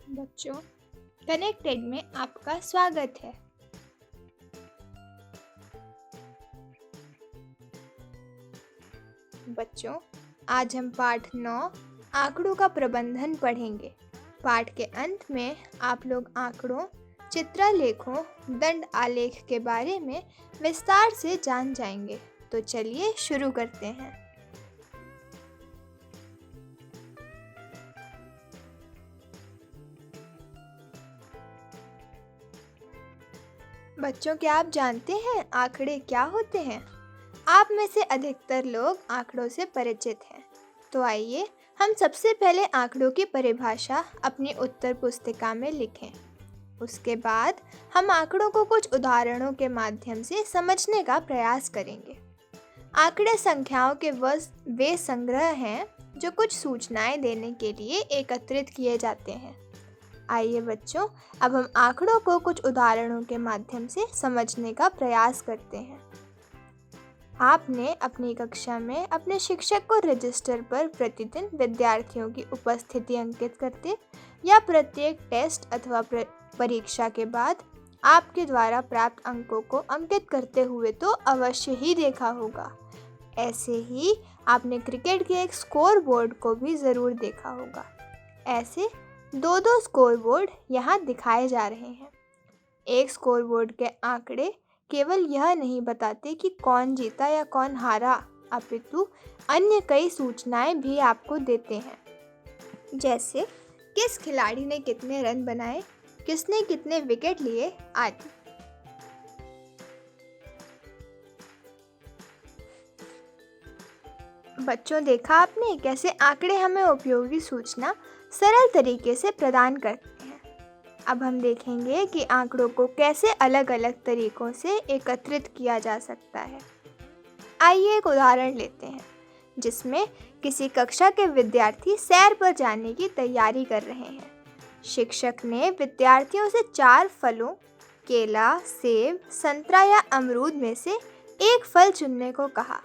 बच्चों, कनेक्टेड में आपका स्वागत है। बच्चों, आज हम पाठ 9 आंकड़ों का प्रबंधन पढ़ेंगे। पाठ के अंत में आप लोग आंकड़ों, चित्रालेखों, दंड आलेख के बारे में विस्तार से जान जाएंगे। तो चलिए शुरू करते हैं। बच्चों, क्या आप जानते हैं आंकड़े क्या होते हैं? आप में से अधिकतर लोग आंकड़ों से परिचित हैं। तो आइए हम सबसे पहले आंकड़ों की परिभाषा अपनी उत्तर पुस्तिका में लिखें। उसके बाद हम आंकड़ों को कुछ उदाहरणों के माध्यम से समझने का प्रयास करेंगे। आंकड़े संख्याओं के वे संग्रह हैं जो कुछ सूचनाएं देने के लिए एकत्रित किए जाते हैं। आइए बच्चों, अब हम आंकड़ों को कुछ उदाहरणों के माध्यम से समझने का प्रयास करते हैं। आपने अपनी कक्षा में अपने शिक्षक को रजिस्टर पर प्रतिदिन विद्यार्थियों की उपस्थिति अंकित करते या प्रत्येक टेस्ट अथवा परीक्षा के बाद आपके द्वारा प्राप्त अंकों को अंकित करते हुए तो अवश्य ही देखा होगा। ऐसे ही आपने क्रिकेट के एक स्कोर बोर्ड को भी ज़रूर देखा होगा। ऐसे दो स्कोर बोर्ड यहाँ दिखाए जा रहे हैं। एक स्कोर बोर्ड के आंकड़े केवल यह नहीं बताते कि कौन जीता या कौन हारा, अपितु अन्य कई सूचनाएं भी आपको देते हैं, जैसे किस खिलाड़ी ने कितने रन बनाए, किसने कितने विकेट लिए आदि। बच्चों, देखा आपने कैसे आंकड़े हमें उपयोगी सूचना सरल तरीके से प्रदान करते हैं। अब हम देखेंगे कि आंकड़ों को कैसे अलग अलग तरीकों से एकत्रित किया जा सकता है। आइए एक उदाहरण लेते हैं जिसमें किसी कक्षा के विद्यार्थी सैर पर जाने की तैयारी कर रहे हैं। शिक्षक ने विद्यार्थियों से 4 फलों केला, सेब, संतरा या अमरूद में से एक फल चुनने को कहा।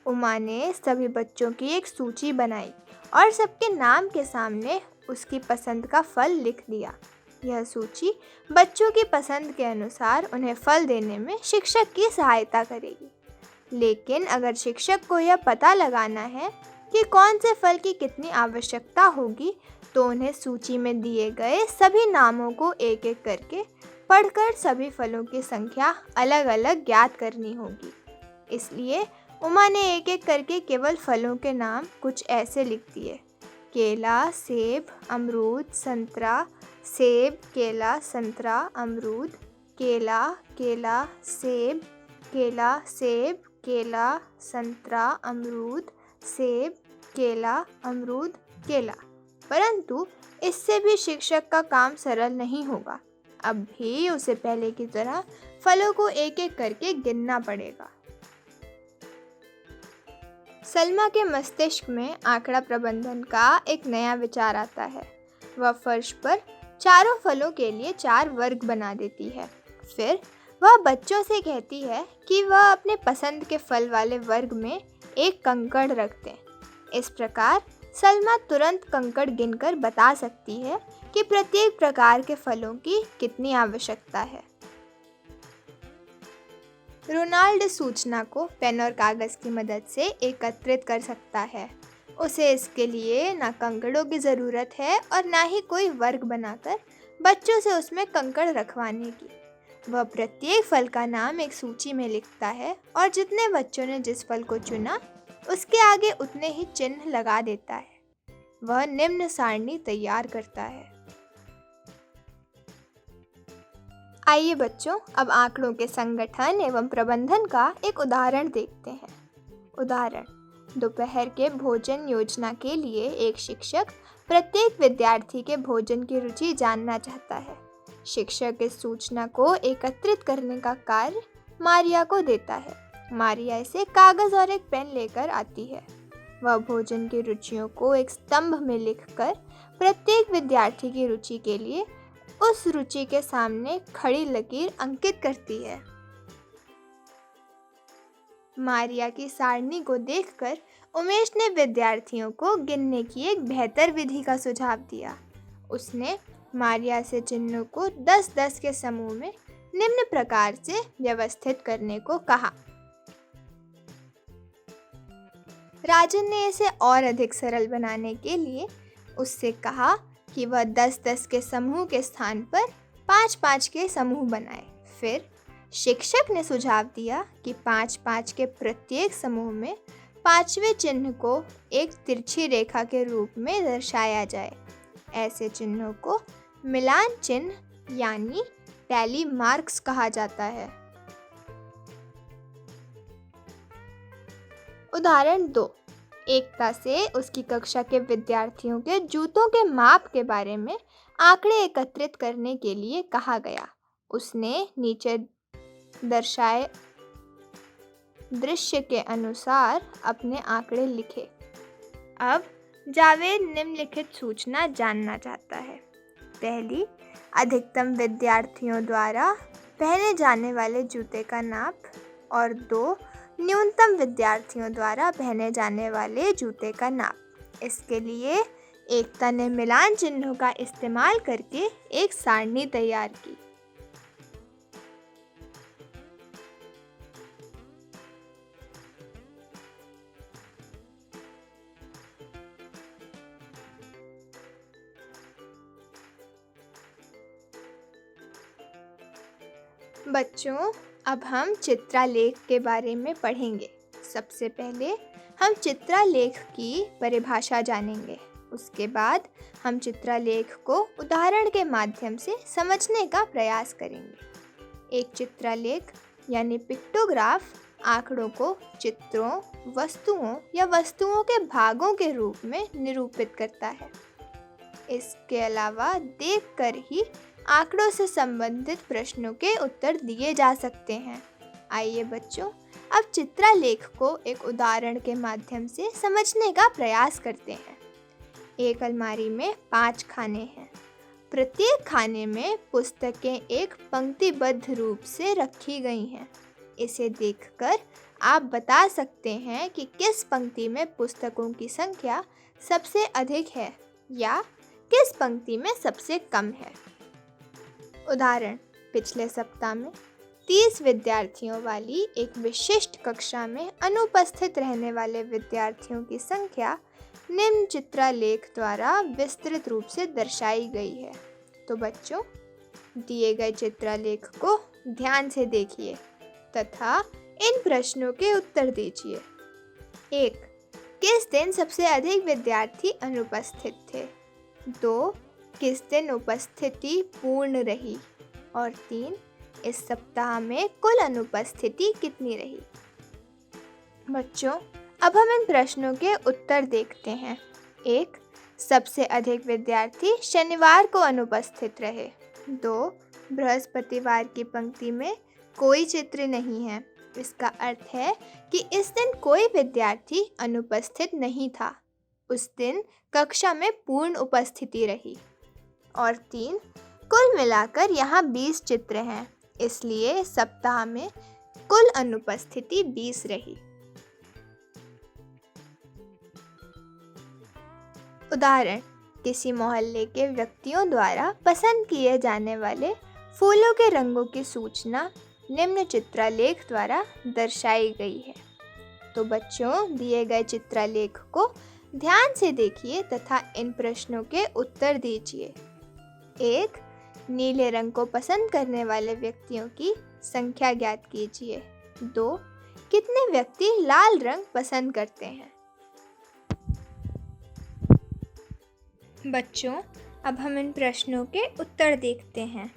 उमा ने सभी बच्चों की एक सूची बनाई और सबके नाम के सामने उसकी पसंद का फल लिख दिया। यह सूची बच्चों की पसंद के अनुसार उन्हें फल देने में शिक्षक की सहायता करेगी। लेकिन अगर शिक्षक को यह पता लगाना है कि कौन से फल की कितनी आवश्यकता होगी, तो उन्हें सूची में दिए गए सभी नामों को एक एक करके पढ़कर सभी फलों की संख्या अलग अलग ज्ञात करनी होगी। इसलिए उमा ने एक एक करके केवल फलों के नाम कुछ ऐसे लिख दिए: केला, सेब, अमरूद, संतरा, सेब, केला, संतरा, अमरूद, केला, केला, सेब, केला, सेब, केला, संतरा, अमरूद, सेब, केला, अमरूद, केला। परंतु इससे भी शिक्षक का काम सरल नहीं होगा। अब भी उसे पहले की तरह फलों को एक एक करके गिनना पड़ेगा। सलमा के मस्तिष्क में आंकड़ा प्रबंधन का एक नया विचार आता है। वह फर्श पर चारों फलों के लिए 4 वर्ग बना देती है। फिर वह बच्चों से कहती है कि वह अपने पसंद के फल वाले वर्ग में एक कंकड़ रख दें। इस प्रकार सलमा तुरंत कंकड़ गिनकर बता सकती है कि प्रत्येक प्रकार के फलों की कितनी आवश्यकता है। रोनाल्ड सूचना को पेन और कागज़ की मदद से एकत्रित कर सकता है। उसे इसके लिए ना कंकड़ों की ज़रूरत है और ना ही कोई वर्ग बनाकर बच्चों से उसमें कंकड़ रखवाने की। वह प्रत्येक फल का नाम एक सूची में लिखता है और जितने बच्चों ने जिस फल को चुना उसके आगे उतने ही चिन्ह लगा देता है। वह निम्न सारणी तैयार करता है। आइए बच्चों, अब आंकड़ों के संगठन एवं प्रबंधन का एक उदाहरण देखते हैं। उदाहरण: दोपहर के भोजन योजना के लिए एक शिक्षक प्रत्येक विद्यार्थी के भोजन की रुचि जानना चाहता है। शिक्षक इस सूचना को एकत्रित करने का कार्य मारिया को देता है। मारिया इसे कागज़ और एक पेन लेकर आती है। वह भोजन की रुचियों को एक स्तंभ में लिखकर प्रत्येक विद्यार्थी की रुचि के लिए उस रुचि के सामने खड़ी लकीर अंकित करती है। मारिया की सारणी को देखकर उमेश ने विद्यार्थियों को गिनने की एक बेहतर विधि का सुझाव दिया। उसने मारिया से चिन्हों को 10-10 के समूह में निम्न प्रकार से व्यवस्थित करने को कहा। राजन ने इसे और अधिक सरल बनाने के लिए उससे कहा कि वह 10-10 के समूह के स्थान पर 5-5 के समूह बनाए। फिर शिक्षक ने सुझाव दिया कि 5-5 के प्रत्येक समूह में 5वें चिन्ह को एक तिरछी रेखा के रूप में दर्शाया जाए। ऐसे चिन्हों को मिलान चिन्ह यानी टैली मार्क्स कहा जाता है। उदाहरण 2। एकता से उसकी कक्षा के विद्यार्थियों के जूतों के माप के बारे में आंकड़े एकत्रित करने के लिए कहा गया। उसने नीचे दर्शाए दृश्य के अनुसार अपने आंकड़े लिखे। अब जावेद निम्नलिखित सूचना जानना चाहता है। पहली, अधिकतम विद्यार्थियों द्वारा पहने जाने वाले जूते का नाप, और 2, न्यूनतम विद्यार्थियों द्वारा पहने जाने वाले जूते का नाप। इसके लिए एकता ने मिलान चिन्हों का इस्तेमाल करके एक सारणी तैयार की। बच्चों, अब हम चित्रालेख के बारे में पढ़ेंगे। सबसे पहले हम चित्रालेख की परिभाषा जानेंगे। उसके बाद हम चित्रालेख को उदाहरण के माध्यम से समझने का प्रयास करेंगे। एक चित्रालेख यानी पिक्टोग्राफ आंकड़ों को चित्रों, वस्तुओं या वस्तुओं के भागों के रूप में निरूपित करता है। इसके अलावा देखकर ही आंकड़ों से संबंधित प्रश्नों के उत्तर दिए जा सकते हैं। आइए बच्चों, अब चित्रालेख को एक उदाहरण के माध्यम से समझने का प्रयास करते हैं। एक अलमारी में 5 खाने हैं। प्रत्येक खाने में पुस्तकें एक पंक्तिबद्ध रूप से रखी गई हैं। इसे देखकर आप बता सकते हैं कि किस पंक्ति में पुस्तकों की संख्या सबसे अधिक है या किस पंक्ति में सबसे कम है। उदाहरण, पिछले सप्ताह में 30 विद्यार्थियों वाली एक विशिष्ट कक्षा में अनुपस्थित रहने वाले विद्यार्थियों की संख्या निम्न चित्रालेख द्वारा विस्तृत रूप से दर्शाई गई है। तो बच्चों, दिए गए चित्रालेख को ध्यान से देखिए तथा इन प्रश्नों के उत्तर दीजिए। 1. किस दिन सबसे अधिक विद्यार्थी अनुपस्थित थे? 2. किस दिन उपस्थिति पूर्ण रही? और 3. इस सप्ताह में कुल अनुपस्थिति कितनी रही? बच्चों, अब हम इन प्रश्नों के उत्तर देखते हैं। 1. सबसे अधिक विद्यार्थी शनिवार को अनुपस्थित रहे। 2. बृहस्पतिवार की पंक्ति में कोई चित्र नहीं है। इसका अर्थ है कि इस दिन कोई विद्यार्थी अनुपस्थित नहीं था। उस दिन कक्षा में पूर्ण उपस्थिति रही। और 3. कुल मिलाकर यहाँ 20 चित्र हैं, इसलिए सप्ताह में कुल अनुपस्थिति 20 रही। उदाहरण, किसी मोहल्ले के व्यक्तियों द्वारा पसंद किए जाने वाले फूलों के रंगों की सूचना निम्न चित्रालेख द्वारा दर्शाई गई है। तो बच्चों, दिए गए चित्रालेख को ध्यान से देखिए तथा इन प्रश्नों के उत्तर दीजिए। 1. नीले रंग को पसंद करने वाले व्यक्तियों की संख्या ज्ञात कीजिए। 2. कितने व्यक्ति लाल रंग पसंद करते हैं? बच्चों, अब हम इन प्रश्नों के उत्तर देखते हैं।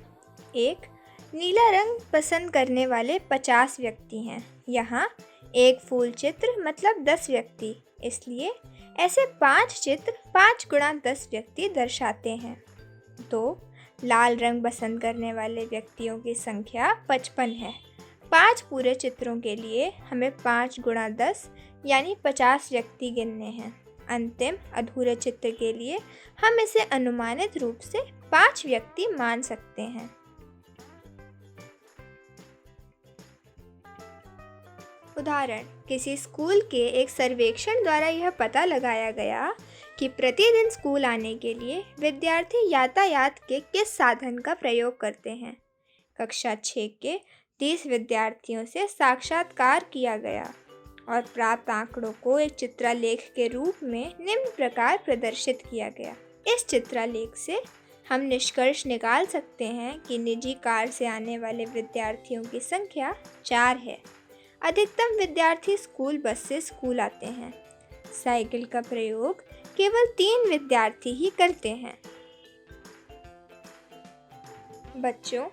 1. नीला रंग पसंद करने वाले 50 व्यक्ति हैं। यहाँ एक फूल चित्र मतलब 10 व्यक्ति, इसलिए ऐसे 5 चित्र 5 गुणा 10 व्यक्ति दर्शाते हैं। 2. लाल रंग पसंद करने वाले व्यक्तियों की संख्या 55 है। 5 पूरे चित्रों के लिए हमें 5 गुणा 10 यानी 50 व्यक्ति गिनने हैं। अंतिम अधूरे चित्र के लिए हम इसे अनुमानित रूप से 5 व्यक्ति मान सकते हैं। उदाहरण, किसी स्कूल के एक सर्वेक्षण द्वारा यह पता लगाया गया कि प्रतिदिन स्कूल आने के लिए विद्यार्थी यातायात के किस साधन का प्रयोग करते हैं। कक्षा 6 के 30 विद्यार्थियों से साक्षात्कार किया गया और प्राप्त आंकड़ों को एक चित्रालेख के रूप में निम्न प्रकार प्रदर्शित किया गया। इस चित्रालेख से हम निष्कर्ष निकाल सकते हैं कि निजी कार से आने वाले विद्यार्थियों की संख्या 4 है। अधिकतम विद्यार्थी स्कूल बस से स्कूल आते हैं। साइकिल का प्रयोग केवल 3 विद्यार्थी ही करते हैं। बच्चों,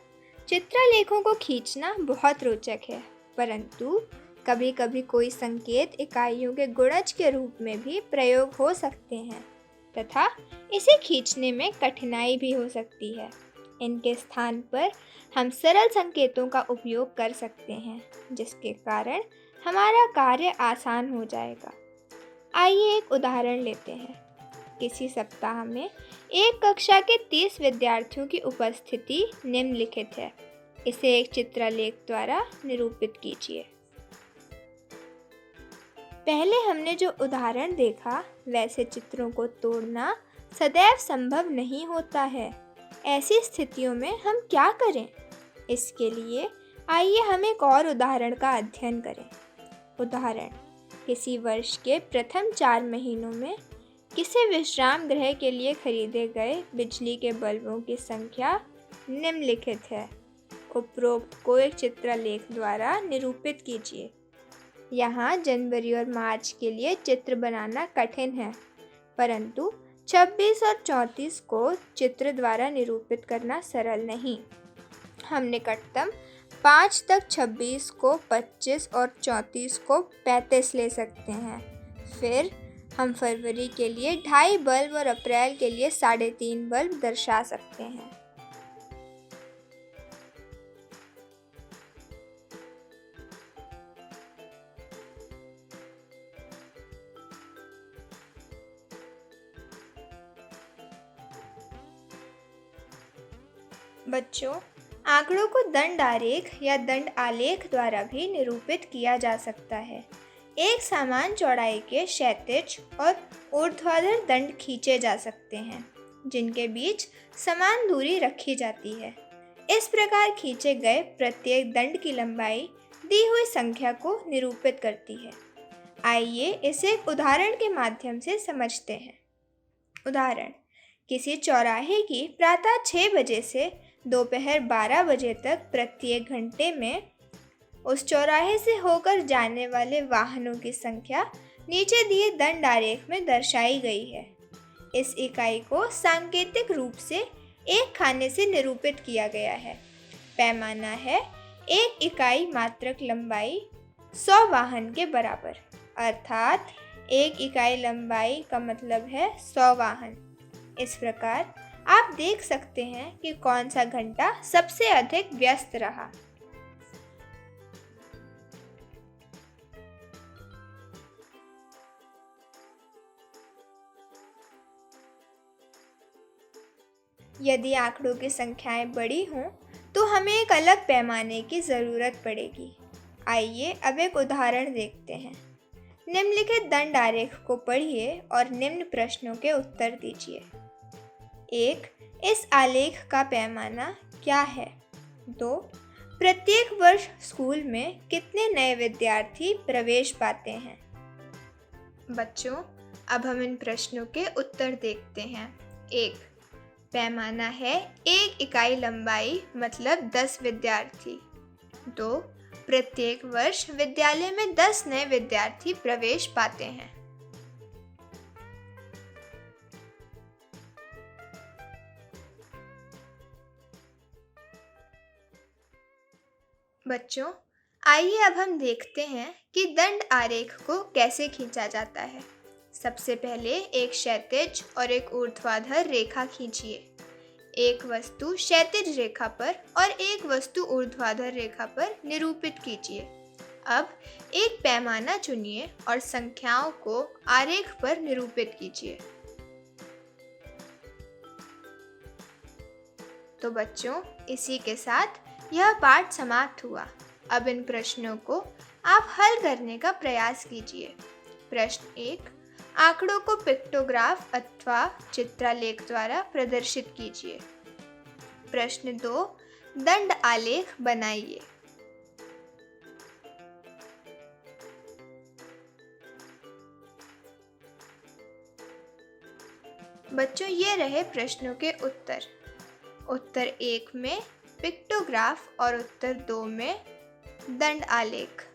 चित्रलेखों को खींचना बहुत रोचक है, परंतु कभी कभी कोई संकेत इकाइयों के गुणज के रूप में भी प्रयोग हो सकते हैं तथा इसे खींचने में कठिनाई भी हो सकती है। इनके स्थान पर हम सरल संकेतों का उपयोग कर सकते हैं, जिसके कारण हमारा कार्य आसान हो जाएगा। आइए एक उदाहरण लेते हैं। किसी सप्ताह में एक कक्षा के 30 विद्यार्थियों की उपस्थिति निम्नलिखित है। इसे एक चित्रलेख द्वारा निरूपित कीजिए। पहले हमने जो उदाहरण देखा, वैसे चित्रों को तोड़ना सदैव संभव नहीं होता है। ऐसी स्थितियों में हम क्या करें? इसके लिए आइए हम एक और उदाहरण का अध्ययन करें। उदाहरण: किसी वर्ष के प्रथम 4 महीनों में किसी विश्राम गृह के लिए खरीदे गए बिजली के बल्बों की संख्या निम्नलिखित है। उपरोक्त को एक चित्रलेख द्वारा निरूपित कीजिए। यहाँ जनवरी और मार्च के लिए चित्र बनाना कठिन है, परंतु 26 और 34 को चित्र द्वारा निरूपित करना सरल नहीं। हम निकटतम 5 तक 26 को 25 और 34 को 35 ले सकते हैं। फिर हम फरवरी के लिए 2.5 बल्ब और अप्रैल के लिए 3.5 बल्ब दर्शा सकते हैं। बच्चों, आंकड़ों को दंड आरेख या दंड आलेख द्वारा भी निरूपित किया जा सकता है। एक समान चौड़ाई के क्षैतिज और ऊर्ध्वाधर दंड खींचे जा सकते हैं, जिनके बीच समान दूरी रखी जाती है। इस प्रकार खींचे गए प्रत्येक दंड की लंबाई दी हुई संख्या को निरूपित करती है। आइए इसे एक उदाहरण के माध्यम से समझते हैं। उदाहरण: किसी चौराहे की प्रातः 6 बजे से दोपहर 12 बजे तक प्रत्येक घंटे में उस चौराहे से होकर जाने वाले वाहनों की संख्या नीचे दिए दंड आरेख में दर्शाई गई है। इस इकाई को सांकेतिक रूप से एक खाने से निरूपित किया गया है। पैमाना है 1 इकाई मात्रक लंबाई 100 वाहन के बराबर, अर्थात 1 इकाई लंबाई का मतलब है 100 वाहन। इस प्रकार आप देख सकते हैं कि कौन सा घंटा सबसे अधिक व्यस्त रहा। यदि आंकड़ों की संख्याएं बड़ी हों तो हमें एक अलग पैमाने की ज़रूरत पड़ेगी। आइए अब एक उदाहरण देखते हैं। निम्नलिखित दंड आरेख को पढ़िए और निम्न प्रश्नों के उत्तर दीजिए। 1. इस आलेख का पैमाना क्या है? 2. प्रत्येक वर्ष स्कूल में कितने नए विद्यार्थी प्रवेश पाते हैं? बच्चों, अब हम इन प्रश्नों के उत्तर देखते हैं। 1. पैमाना है 1 इकाई लंबाई मतलब 10 विद्यार्थी। 2. प्रत्येक वर्ष विद्यालय में 10 नए विद्यार्थी प्रवेश पाते हैं। बच्चों, आइए अब हम देखते हैं कि दंड आरेख को कैसे खींचा जाता है। सबसे पहले एक क्षैतिज और एक ऊर्ध्वाधर रेखा खींचिए। एक वस्तु क्षैतिज रेखा पर और एक वस्तु ऊर्ध्वाधर रेखा पर निरूपित कीजिए। अब एक पैमाना चुनिए और संख्याओं को आरेख पर निरूपित कीजिए। तो बच्चों, इसी के साथ यह पाठ समाप्त हुआ। अब इन प्रश्नों को आप हल करने का प्रयास कीजिए। प्रश्न 1: आंकड़ों को पिक्टोग्राफ अथवा चित्रलेख द्वारा प्रदर्शित कीजिए। प्रश्न 2, दंड आलेख बनाइए। बच्चों, ये रहे प्रश्नों के उत्तर। उत्तर 1 में पिक्टोग्राफ और उत्तर 2 में दंड आलेख।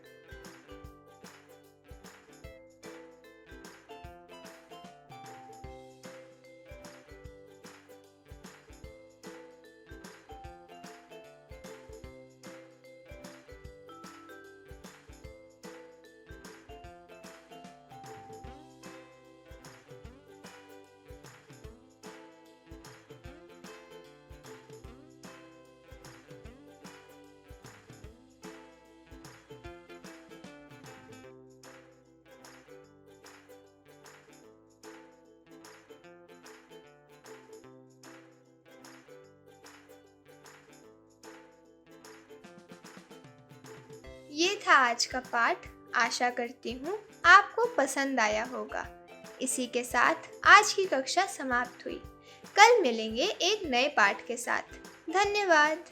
ये था आज का पाठ। आशा करती हूँ आपको पसंद आया होगा। इसी के साथ आज की कक्षा समाप्त हुई। कल मिलेंगे एक नए पाठ के साथ। धन्यवाद।